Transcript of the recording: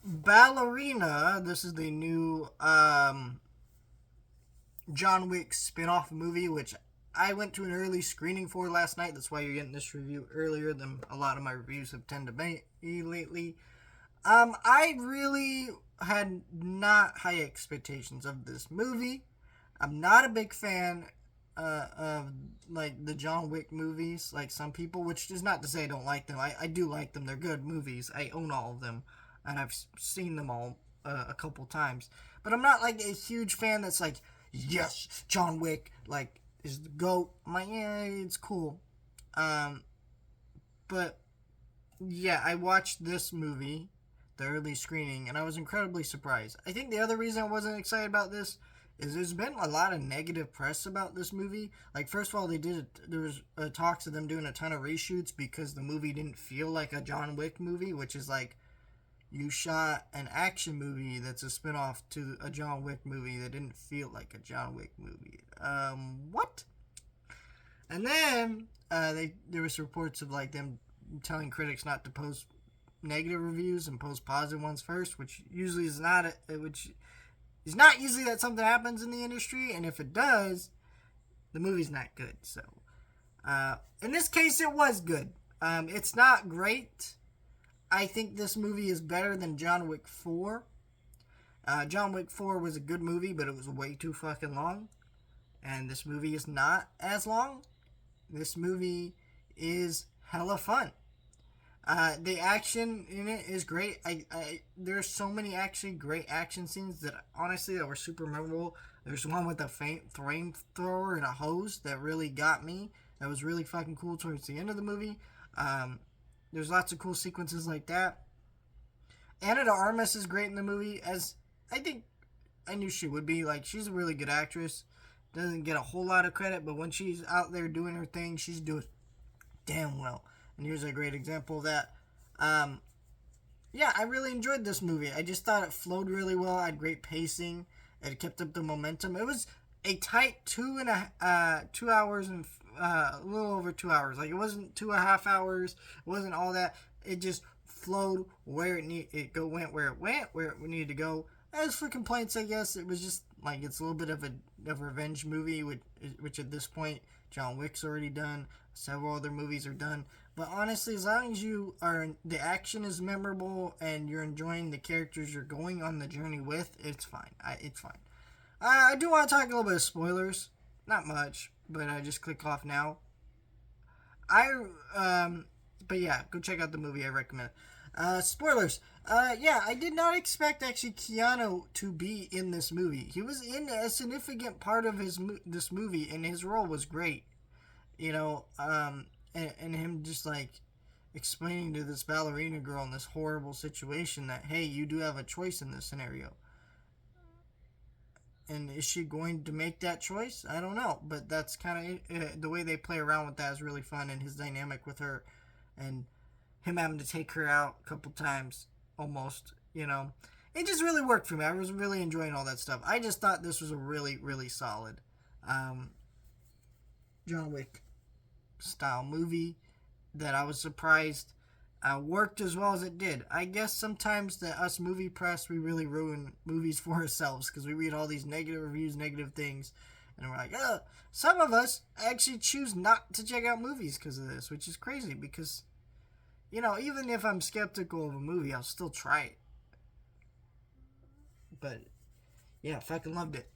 Ballerina. This is the new John Wick spin-off movie, which I went to an early screening for last night. That's why you're getting this review earlier than a lot of my reviews have tended to be lately. I really had not high expectations of this movie. I'm not a big fan of like the John Wick movies, like some people, which is not to say I don't like them. I do like them. They're good movies. I own all of them, and I've seen them all a couple times. But I'm not like a huge fan that's like, yes, John Wick, like, is the GOAT. I'm like, yeah, it's cool. Um, but yeah, I watched this movie, the early screening, and I was incredibly surprised. I think the other reason I wasn't excited about this is there's been a lot of negative press about this movie. Like, first of all, there was talks of them doing a ton of reshoots because the movie didn't feel like a John Wick movie, which is like, you shot an action movie that's a spinoff to a John Wick movie that didn't feel like a John Wick movie. What? And then there was reports of like them telling critics not to post negative reviews and post positive ones first, which usually is not which is not usually that something happens in the industry, and if it does, the movie's not good. So in this case, it was good. It's not great. I think this movie is better than John Wick 4. John Wick 4 was a good movie, but it was way too fucking long. And this movie is not as long. This movie is hella fun. The action in it is great. There's so many actually great action scenes that honestly that were super memorable. There's one with a flamethrower and a hose that really got me. That was really fucking cool towards the end of the movie. There's lots of cool sequences like that. Anna de Armas is great in the movie, as I think I knew she would be. Like, she's a really good actress. Doesn't get a whole lot of credit, but when she's out there doing her thing, she's doing damn well. And here's a great example of that. Yeah, I really enjoyed this movie. I just thought it flowed really well. It had great pacing. It kept up the momentum. It was a tight 2 hours and a little over 2 hours. Like, it wasn't 2.5 hours. It wasn't all that. It just flowed where went where it needed to go. As for complaints, I guess it was just like it's a little bit of a revenge movie, which at this point John Wick's already done. Several other movies are done. But honestly, as long as the action is memorable and you're enjoying the characters you're going on the journey with, it's fine. It's fine. I do want to talk a little bit of spoilers. Not much, but I just click off now. But yeah, go check out the movie. I recommend it. Spoilers. Yeah, I did not expect actually Keanu to be in this movie. He was in a significant part of this movie, and his role was great. You know, and him just like explaining to this ballerina girl in this horrible situation that, hey, you do have a choice in this scenario. And is she going to make that choice? I don't know. But that's kind of the way they play around with that is really fun. And his dynamic with her and him having to take her out a couple times almost, you know. It just really worked for me. I was really enjoying all that stuff. I just thought this was a really, really solid John Wick style movie that I was surprised worked as well as it did. I guess sometimes us movie press, we really ruin movies for ourselves because we read all these negative reviews, negative things, and we're like, some of us actually choose not to check out movies because of this, which is crazy because, you know, even if I'm skeptical of a movie, I'll still try it. But, yeah, fucking loved it.